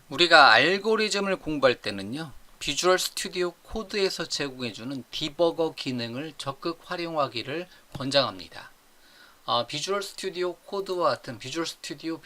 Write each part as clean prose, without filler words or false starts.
우리가 알고리즘을 공부할 때는요, 비주얼 스튜디오 코드에서 제공해주는 디버거 기능을 적극 활용하기를 권장합니다. 비주얼 스튜디오 코드와 같은 비주얼 스튜디오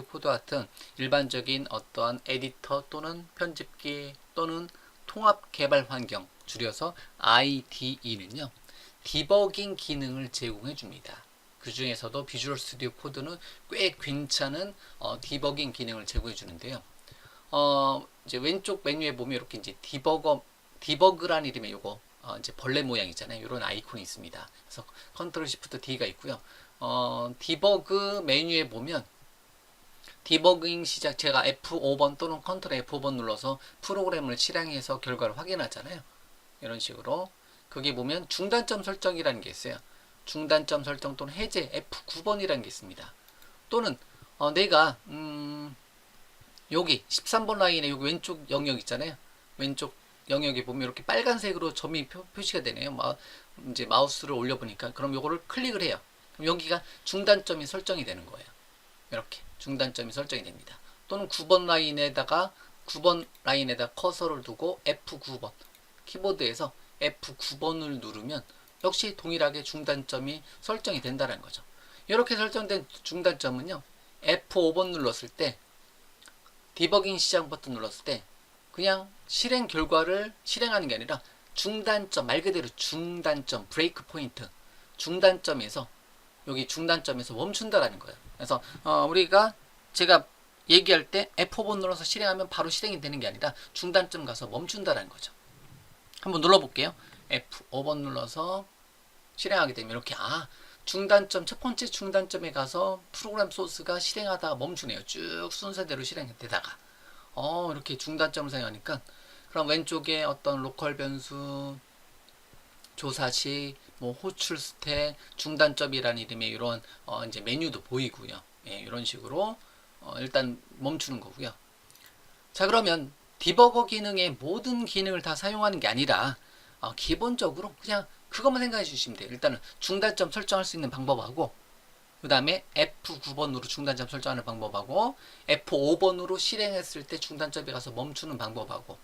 코드와 같은 일반적인 어떠한 에디터 또는 편집기 또는 통합 개발 환경, 줄여서 IDE는요, 디버깅 기능을 제공해 줍니다. 그 중에서도 비주얼 스튜디오 코드는 꽤 괜찮은 디버깅 기능을 제공해 주는데요. 이제 왼쪽 메뉴에 보면 이렇게 이제 디버그란 이름의 요거, 이제 벌레 모양이잖아요. 이런 아이콘이 있습니다. 그래서 컨트롤 시프트 D가 있고요. 디버그 메뉴에 보면 디버깅 시작, 제가 F5번 또는 컨트롤 F5번 눌러서 프로그램을 실행해서 결과를 확인하잖아요. 이런 식으로. 거기 보면 중단점 설정이라는 게 있어요. 중단점 설정 또는 해제 F9번이라는 게 있습니다. 또는 내가 여기 13번 라인에 여기 왼쪽 영역 있잖아요. 왼쪽 영역에 보면 이렇게 빨간색으로 점이 표시가 되네요. 이제 마우스를 올려보니까 그럼 요거를 클릭을 해요. 그럼 여기가 중단점이 설정이 되는 거예요. 이렇게 중단점이 설정이 됩니다. 또는 9번 라인에다 커서를 두고 F9번 키보드에서 F9번을 누르면 역시 동일하게 중단점이 설정이 된다는 거죠. 이렇게 설정된 중단점은요, F5번 눌렀을 때 디버깅 시작 버튼 눌렀을 때 그냥 실행 결과를 실행하는 게 아니라 중단점, 말 그대로 중단점, 브레이크 포인트, 중단점에서 여기 중단점에서 멈춘다라는 거예요. 그래서 우리가 제가 얘기할 때 F5번 눌러서 실행하면 바로 실행이 되는 게 아니라 중단점 가서 멈춘다라는 거죠. 한번 눌러볼게요. F5번 눌러서 실행하게 되면 이렇게 중단점, 첫 번째 중단점에 가서 프로그램 소스가 실행하다가 멈추네요. 쭉 순서대로 실행되다가 이렇게 중단점을 사용하니까 그럼 왼쪽에 어떤 로컬 변수, 조사시, 뭐 호출 스택, 중단점이라는 이름의 이런 이제 메뉴도 보이고요. 예, 이런 식으로 일단 멈추는 거고요. 자, 그러면 디버거 기능의 모든 기능을 다 사용하는 게 아니라 기본적으로 그냥 그것만 생각해 주시면 돼요. 일단은 중단점 설정할 수 있는 방법하고, 그 다음에 F9번으로 중단점 설정하는 방법하고, F5번으로 실행했을 때 중단점에 가서 멈추는 방법하고,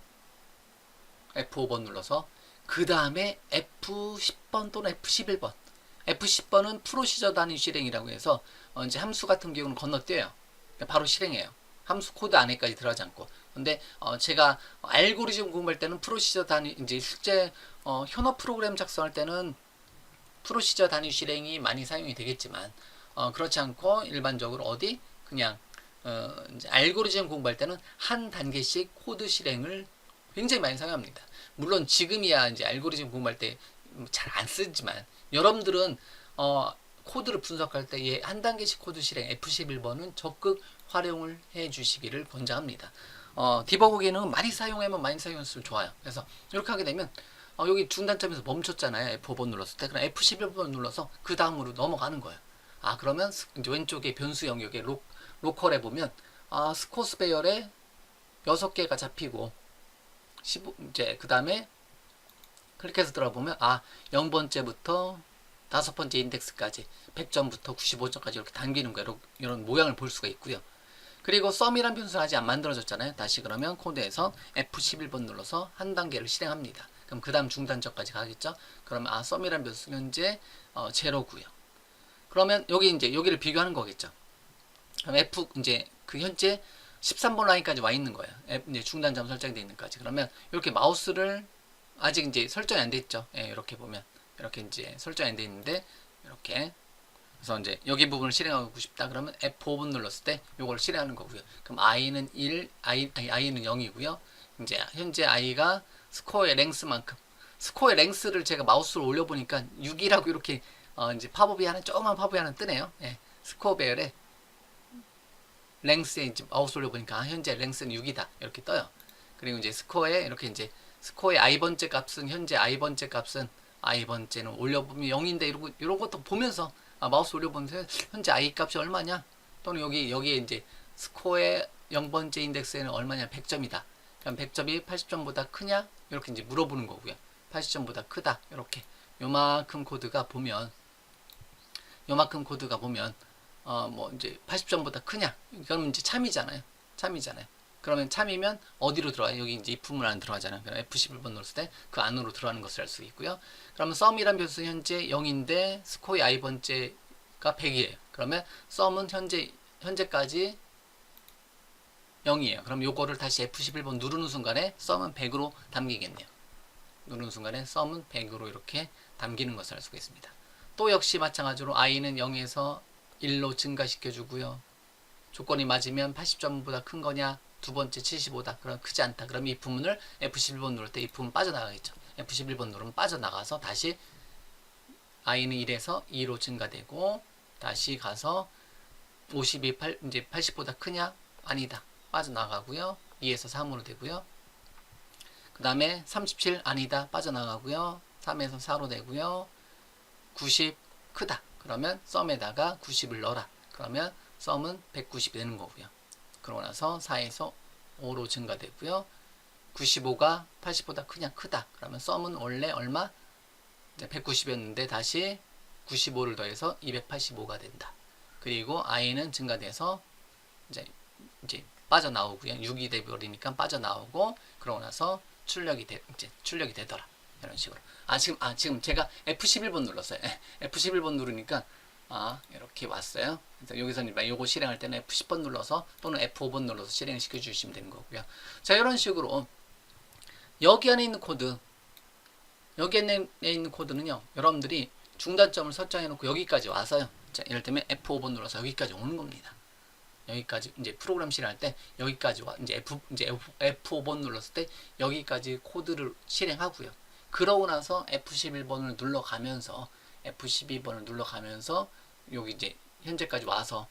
F5번 눌러서, 그 다음에 F10번 또는 F11번. F10번은 프로시저 단위 실행이라고 해서 이제 함수 같은 경우는 건너뛰어요. 바로 실행해요. 함수 코드 안에까지 들어가지 않고. 근데 제가 알고리즘 공부할 때는 프로시저 단위, 이제 실제 현업 프로그램 작성할 때는 프로시저 단위 실행이 많이 사용이 되겠지만 그렇지 않고 일반적으로 그냥 이제 알고리즘 공부할 때는 한 단계씩 코드 실행을 굉장히 많이 사용합니다. 물론 지금이야 이제 알고리즘 공부할 때 잘 안 쓰지만 여러분들은 코드를 분석할 때 한 단계씩 코드 실행 F11번은 적극 활용을 해 주시기를 권장합니다. 디버거 기능은 많이 사용하면 많이 사용할수록 좋아요. 그래서 이렇게 하게 되면 여기 중단점에서 멈췄잖아요. F5번 눌렀을 때. 그럼 F11번 눌러서 그 다음으로 넘어가는 거예요. 그러면 이제 왼쪽에 변수 영역에 로컬에 보면 스코스 배열에 6개가 잡히고 15, 이제 그 다음에 클릭해서 들어보면 0번째부터 5번째 인덱스까지 100점부터 95점까지 이렇게 당기는 거예요. 이런 모양을 볼 수가 있고요. 그리고 썸이란 변수는 아직 안 만들어졌잖아요. 다시 그러면 코드에서 F11번 눌러서 한 단계를 실행합니다. 그럼 그 다음 중단점까지 가겠죠. 그러면 썸이란 변수는 현재 제로고요. 그러면 여기를 비교하는 거겠죠. 그럼 이제 그 현재 13번 라인까지 와 있는 거예요. 이제 중단점 설정이 되어 있는 까지. 그러면 이렇게 마우스를 아직 이제 설정이 안 돼 있죠. 예, 이렇게 보면 이렇게 이제 설정이 안 돼 있는데 이렇게 그래서 이제 여기 부분을 실행하고 싶다 그러면 F5번 눌렀을 때 이걸 실행하는 거고요. 그럼 i는 1, i는 0이고요. 이제 현재 i가 스코어의 랭스만큼 스코어의 랭스를 제가 마우스로 올려보니까 6이라고 이렇게 이제 조그만 팝업이 하나 뜨네요. 예, 스코어 배열에 랭스에 이제 마우스 올려보니까 현재 랭스는 6이다 이렇게 떠요. 그리고 이제 스코어에 이렇게 이제 스코어의 i번째 값은 현재 i번째 값은 i번째는 올려보면 0인데 이런 것도 보면서 마우스 올려보면서 현재 i 값이 얼마냐 또는 여기에 이제 스코어의 0번째 인덱스에는 얼마냐 100점이다. 그럼 100점이 80점보다 크냐 이렇게 이제 물어보는 거고요. 80점보다 크다 이렇게 요만큼 코드가 보면 뭐 이제 80점보다 크냐 그러면 이제 참이잖아요. 그러면 참이면 어디로 들어가요? 여기 이제 if문 안에 들어가잖아요. 그럼 F11번 눌렀을 때 그 안으로 들어가는 것을 알 수 있고요. 그러면 sum이란 변수 현재 0인데 스코어의 i번째가 100이에요. 그러면 sum은 현재까지 0이에요. 그럼 요거를 다시 F11번 누르는 순간에 sum은 100으로 담기겠네요. 누르는 순간에 sum은 100으로 이렇게 담기는 것을 알 수가 있습니다. 또 역시 마찬가지로 i는 0에서 1로 증가시켜 주고요. 조건이 맞으면 80점보다 큰 거냐, 두 번째 75다. 그럼 크지 않다. 그럼 이 부분을 F11번 누를 때 이 부분 빠져나가겠죠. F11번 누르면 빠져나가서 다시 i는 1에서 2로 증가되고 다시 가서 52, 이제 80보다 크냐? 아니다. 빠져나가고요. 2에서 3으로 되고요. 그 다음에 37 아니다. 빠져나가고요. 3에서 4로 되고요. 90 크다. 그러면 썸에다가 90을 넣어라. 그러면 썸은 190이 되는 거고요. 그러고 나서 4에서 5로 증가되고요. 95가 80보다 크냐? 크다. 그러면 썸은 원래 얼마? 190이었는데 다시 95를 더해서 285가 된다. 그리고 i는 증가돼서 이제 빠져나오고요. 6이 돼버리니까 빠져나오고 그러고 나서 출력이 되더라. 이런 식으로. 지금 제가 F11번 눌렀어요. F11번 누르니까 이렇게 왔어요. 그래서 여기서는 요거 실행할 때는 F10번 눌러서 또는 F5번 눌러서 실행시켜 주시면 되는 거고요. 자, 이런 식으로 여기 안에 있는 코드, 여기 안에 있는 코드는요, 여러분들이 중단점을 설정해 놓고 여기까지 와서요. 자, 예를 들면 F5번 눌러서 여기까지 오는 겁니다. 여기까지 이제 프로그램 실행할 때 여기까지 이제 F5번 눌렀을 때 여기까지 코드를 실행하고요. 그러고 나서 F11번을 눌러가면서 F12번을 눌러가면서 여기 이제 현재까지 와서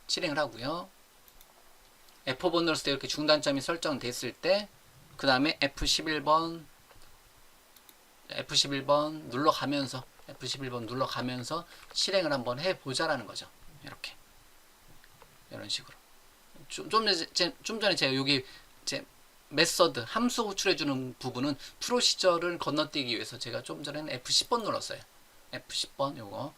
실행을 하고요. F5번 눌렀을 때 이렇게 중단점이 설정됐을 때 그 다음에 F11번 눌러가면서 실행을 한번 해보자라는 거죠. 이렇게 이런 식으로 좀 전에 제가 여기 제 메서드 함수 호출해주는 부분은 프로시저를 건너뛰기 위해서 제가 좀 전에는 F10번 눌렀어요. F10번 요거.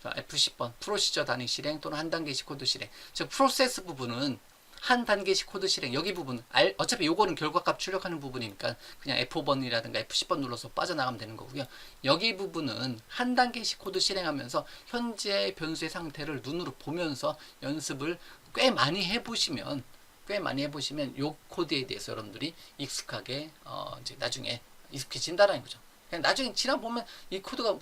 자, F10번 프로시저 단위 실행 또는 한 단계씩 코드 실행. 즉 프로세스 부분은 한 단계씩 코드 실행. 여기 부분 어차피 요거는 결과값 출력하는 부분이니까 그냥 F5번이라든가 F10번 눌러서 빠져나가면 되는 거고요. 여기 부분은 한 단계씩 코드 실행하면서 현재 변수의 상태를 눈으로 보면서 연습을 꽤 많이 해보시면 요 코드에 대해서 여러분들이 익숙하게 이제 나중에 익숙해진다라는 거죠. 그냥 나중에 지나보면 이 코드가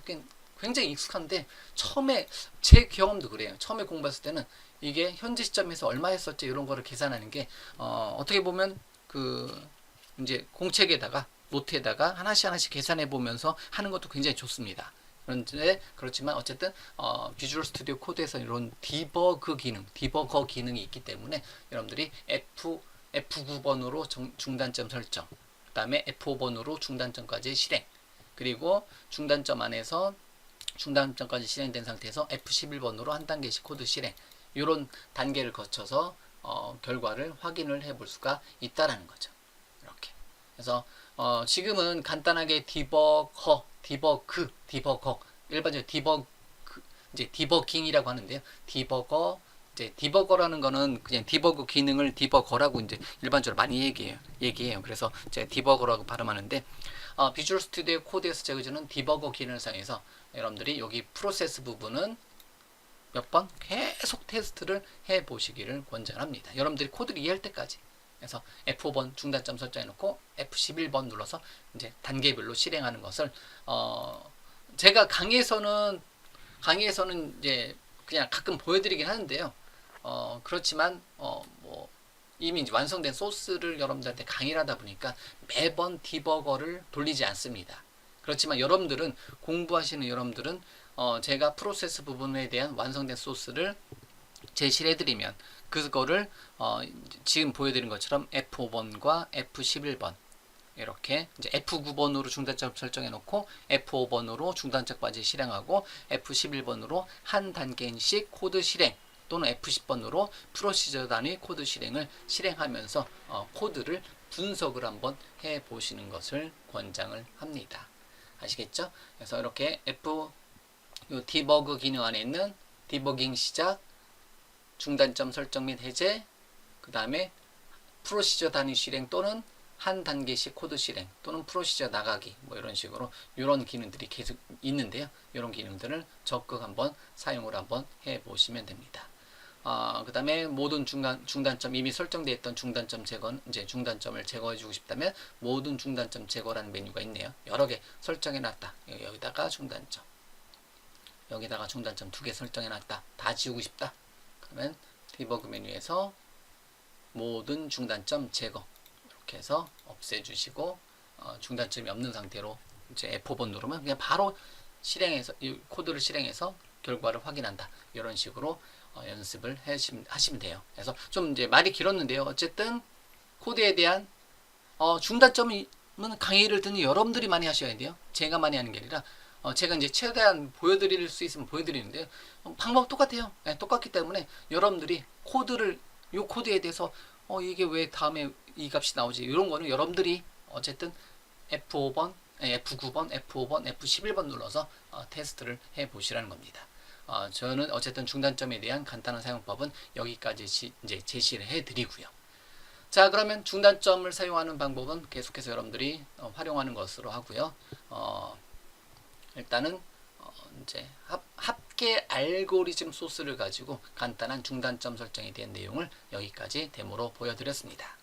굉장히 익숙한데 처음에 제 경험도 그래요. 처음에 공부했을 때는 이게 현재 시점에서 얼마 했었지 이런 거를 계산하는 게 어떻게 보면 이제 공책에다가 노트에다가 하나씩 계산해 보면서 하는 것도 굉장히 좋습니다. 그렇지만 어쨌든 비주얼 스튜디오 코드에서 이런 디버거 기능이 있기 때문에 여러분들이 F9번으로 중단점 설정, 그 다음에 F5번으로 중단점까지 실행, 그리고 중단점 안에서 중단점까지 실행된 상태에서 F11번으로 한 단계씩 코드 실행, 이런 단계를 거쳐서 결과를 확인을 해볼 수가 있다라는 거죠. 이렇게. 그래서 지금은 간단하게 디버거, 일반적으로 이제 디버깅이라고 하는데요. 디버거라는 거는 그냥 디버그 기능을 디버거라고 이제 일반적으로 많이 얘기해요. 그래서 제가 디버거라고 발음하는데 비주얼 스튜디오 코드에서 제가 주는 디버거 기능을 사용해서 여러분들이 여기 프로세스 부분은 몇 번 계속 테스트를 해 보시기를 권장합니다. 여러분들이 코드를 이해할 때까지. 그래서 F5번 중단점 설정해 놓고 F11번 눌러서 이제 단계별로 실행하는 것을 제가 강의에서는 이제 그냥 가끔 보여드리긴 하는데요. 그렇지만 뭐 이미 이제 완성된 소스를 여러분들한테 강의를 하다 보니까 매번 디버거를 돌리지 않습니다. 그렇지만 공부하시는 여러분들은 제가 프로세스 부분에 대한 완성된 소스를 제시를 해드리면 그거를 지금 보여드린 것처럼 F5번과 F11번 이렇게 이제 F9번으로 중단점 설정해 놓고 F5번으로 중단점까지 실행하고 F11번으로 한 단계씩 코드 실행 또는 F10번으로 프로시저 단위 코드 실행을 실행하면서 코드를 분석을 한번 해 보시는 것을 권장을 합니다. 아시겠죠? 그래서 이렇게 디버그 기능 안에 있는 디버깅 시작, 중단점 설정 및 해제, 그 다음에 프로시저 단위 실행 또는 한 단계씩 코드 실행 또는 프로시저 나가기 뭐 이런 식으로 이런 기능들이 계속 있는데요. 이런 기능들을 적극 한번 사용을 한번 해보시면 됩니다. 그 다음에 모든 중단점 이미 설정되어 있던 중단점 제거, 이제 중단점을 제거해주고 싶다면 모든 중단점 제거라는 메뉴가 있네요. 여러 개 설정해놨다. 여기다가 중단점, 여기다가 중단점 2개 설정해놨다. 다 지우고 싶다. 그러면 디버그 메뉴에서 모든 중단점 제거 이렇게 해서 없애주시고 중단점이 없는 상태로 이제 F5번 누르면 그냥 바로 실행해서 이 코드를 실행해서 결과를 확인한다. 이런 식으로 연습을 하시면 돼요. 그래서 좀 이제 말이 길었는데요. 어쨌든 코드에 대한 중단점은 강의를 듣는 여러분들이 많이 하셔야 돼요. 제가 많이 하는 게 아니라 제가 이제 최대한 보여드릴 수 있으면 보여드리는데 방법 똑같아요. 네, 똑같기 때문에 여러분들이 이 코드에 대해서 이게 왜 다음에 이 값이 나오지? 이런 거는 여러분들이 어쨌든 F5번, F9번, F5번, F11번 눌러서 테스트를 해 보시라는 겁니다. 저는 어쨌든 중단점에 대한 간단한 사용법은 여기까지 이제 제시를 해 드리고요. 자, 그러면 중단점을 사용하는 방법은 계속해서 여러분들이 활용하는 것으로 하고요. 일단은 이제 합계 알고리즘 소스를 가지고 간단한 중단점 설정에 대한 내용을 여기까지 데모로 보여드렸습니다.